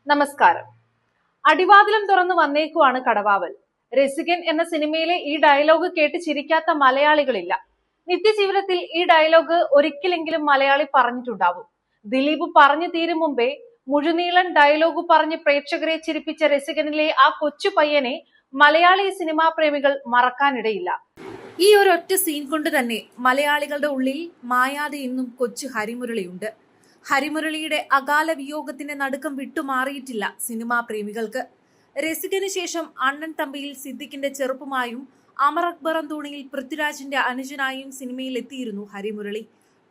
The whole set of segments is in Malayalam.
നമസ്കാരം. അടിവാതിലും തുറന്നു വന്നേക്കുവാണ് കടവാവൽ. രസികൻ എന്ന സിനിമയിലെ ഈ ഡയലോഗ് കേട്ട് ചിരിക്കാത്ത മലയാളികളില്ല. നിത്യജീവിതത്തിൽ ഈ ഡയലോഗ് ഒരിക്കലെങ്കിലും മലയാളി പറഞ്ഞിട്ടുണ്ടാവും. ദിലീപ് പറഞ്ഞു തീരും മുമ്പേ മുഴുനീളൻ ഡയലോഗ് പറഞ്ഞ് പ്രേക്ഷകരെ ചിരിപ്പിച്ച രസികനിലെ ആ കൊച്ചു പയ്യനെ മലയാളി സിനിമാ പ്രേമികൾ മറക്കാനിടയില്ല. ഈ ഒരൊറ്റ സീൻ കൊണ്ട് തന്നെ മലയാളികളുടെ ഉള്ളിൽ മായാതെ ഇന്നും കൊച്ചു ഹരിമുരളിയുണ്ട്. ഹരിമുരളിയുടെ അകാല വിയോഗത്തിന്റെ നടുക്കം വിട്ടുമാറിയിട്ടില്ല സിനിമാ പ്രേമികൾക്ക്. രസികന് ശേഷം അണ്ണൻ തമ്പിയിൽ സിദ്ദിഖിന്റെ ചെറുപ്പമായും അമർ അക്ബറം തോണിയിൽ പൃഥ്വിരാജിന്റെ അനുജനായും സിനിമയിൽ എത്തിയിരുന്നു ഹരിമുരളി.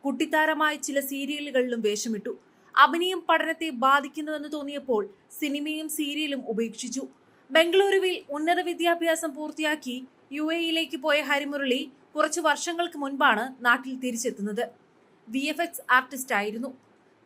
കുട്ടിത്താരമായി ചില സീരിയലുകളിലും വേഷമിട്ടു. അഭിനയം പഠനത്തെ ബാധിക്കുന്നുവെന്ന് തോന്നിയപ്പോൾ സിനിമയും സീരിയലും ഉപേക്ഷിച്ചു. ബംഗളൂരുവിൽ ഉന്നത വിദ്യാഭ്യാസം പൂർത്തിയാക്കി UAE പോയ ഹരിമുരളി കുറച്ചു വർഷങ്ങൾക്ക് മുൻപാണ് നാട്ടിൽ തിരിച്ചെത്തുന്നത്. VFX ആർട്ടിസ്റ്റ് ആയിരുന്നു.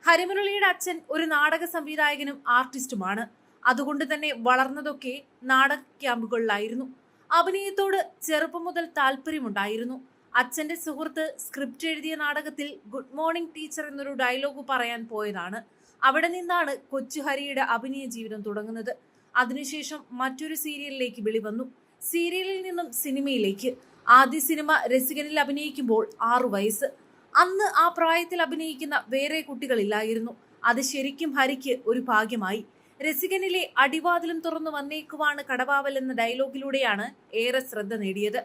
ഹരിമുരളിയുടെ അച്ഛൻ ഒരു നാടക സംവിധായകനും ആർട്ടിസ്റ്റുമാണ്. അതുകൊണ്ട് തന്നെ വളർന്നതൊക്കെ നാടക ക്യാമ്പുകളിലായിരുന്നു. അഭിനയത്തോട് ചെറുപ്പം മുതൽ താല്പര്യമുണ്ടായിരുന്നു. അച്ഛന്റെ സുഹൃത്ത് സ്ക്രിപ്റ്റ് എഴുതിയ നാടകത്തിൽ ഗുഡ് മോർണിംഗ് ടീച്ചർ എന്നൊരു ഡയലോഗ് പറയാൻ പോയതാണ്. അവിടെ നിന്നാണ് കൊച്ചു ഹരിയുടെ അഭിനയ ജീവിതം തുടങ്ങുന്നത്. അതിനുശേഷം മറ്റൊരു സീരിയലിലേക്ക് വിളി വന്നു. സീരിയലിൽ നിന്നും സിനിമയിലേക്ക്. ആദ്യ സിനിമ രസികനിൽ അഭിനയിക്കുമ്പോൾ 6 വയസ്സ്. അന്ന് ആ പ്രായത്തിൽ അഭിനയിക്കുന്ന വേറെ കുട്ടികളില്ലായിരുന്നു. അത് ശരിക്കും ഹരിക്ക് ഒരു ഭാഗ്യമായി. രസികനിലെ അടിവാതിലും തുറന്നു വന്നേക്കുവാണ് കടവാവൽ എന്ന ഡയലോഗിലൂടെയാണ് ഏറെ ശ്രദ്ധ നേടിയത്.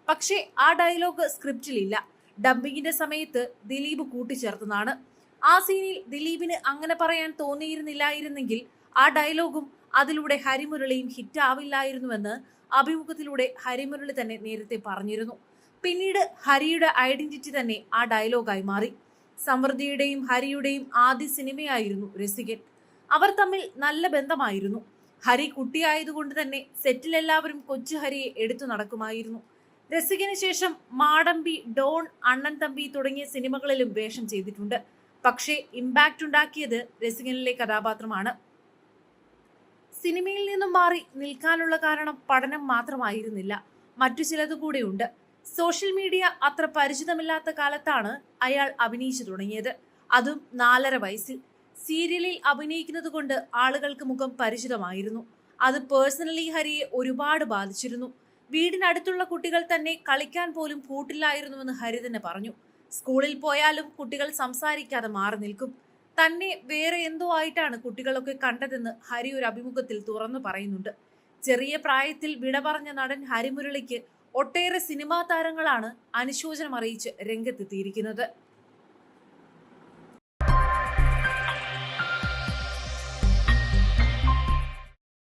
പക്ഷേ ആ ഡയലോഗ് സ്ക്രിപ്റ്റിലില്ല. ഡബിങ്ങിന്റെ സമയത്ത് ദിലീപ് കൂട്ടിച്ചേർത്തതാണ്. ആ സീനിൽ ദിലീപിന് അങ്ങനെ പറയാൻ തോന്നിയിരുന്നില്ലായിരുന്നെങ്കിൽ ആ ഡയലോഗും അതിലൂടെ ഹരിമുരളിയും ഹിറ്റാവില്ലായിരുന്നുവെന്ന് അഭിമുഖത്തിലൂടെ ഹരിമുരളി തന്നെ നേരത്തെ പറഞ്ഞിരുന്നു. പിന്നീട് ഹരിയുടെ ഐഡന്റിറ്റി തന്നെ ആ ഡയലോഗായി മാറി. സമൃദ്ധിയുടെയും ഹരിയുടെയും ആദ്യ സിനിമയായിരുന്നു രസികൻ. അവർ തമ്മിൽ നല്ല ബന്ധമായിരുന്നു. ഹരി കുട്ടിയായതുകൊണ്ട് തന്നെ സെറ്റിൽ എല്ലാവരും കൊച്ചു ഹരിയെ എടുത്തു നടക്കുമായിരുന്നു. രസികന് ശേഷം മാടമ്പി, ഡോൺ, അണ്ണൻ തമ്പി തുടങ്ങിയ സിനിമകളിലും വേഷം ചെയ്തിട്ടുണ്ട്. പക്ഷേ ഇമ്പാക്റ്റ് ഉണ്ടാക്കിയത് രസികനിലെ കഥാപാത്രമാണ്. സിനിമയിൽ നിന്നും മാറി നിൽക്കാനുള്ള കാരണം പഠനം മാത്രമായിരുന്നില്ല, മറ്റു ചിലത് കൂടെയുണ്ട്. സോഷ്യൽ മീഡിയ അത്ര പരിചിതമില്ലാത്ത കാലത്താണ് അയാൾ അഭിനയിച്ചു തുടങ്ങിയത്. അതും 4.5 വയസ്സിൽ. സീരിയലിൽ അഭിനയിക്കുന്നത് കൊണ്ട് ആളുകൾക്ക് മുഖം പരിചിതമായിരുന്നു. അത് പേഴ്സണലി ഹരിയെ ഒരുപാട് ബാധിച്ചിരുന്നു. വീടിനടുത്തുള്ള കുട്ടികൾ തന്നെ കളിക്കാൻ പോലും കൂട്ടില്ലായിരുന്നുവെന്ന് ഹരി തന്നെ പറഞ്ഞു. സ്കൂളിൽ പോയാലും കുട്ടികൾ സംസാരിക്കാതെ മാറി നിൽക്കും. തന്നെ വേറെ എന്തോ ആയിട്ടാണ് കുട്ടികളൊക്കെ കണ്ടതെന്ന് ഹരി ഒരു അഭിമുഖത്തിൽ തുറന്നു പറയുന്നുണ്ട്. ചെറിയ പ്രായത്തിൽ വിട പറഞ്ഞ നടൻ ഹരിമുരളിക്ക് ഒട്ടേറെ സിനിമാ താരങ്ങളാണ് അനുശോചനം അറിയിച്ച് രംഗത്തെത്തിയിരിക്കുന്നത്.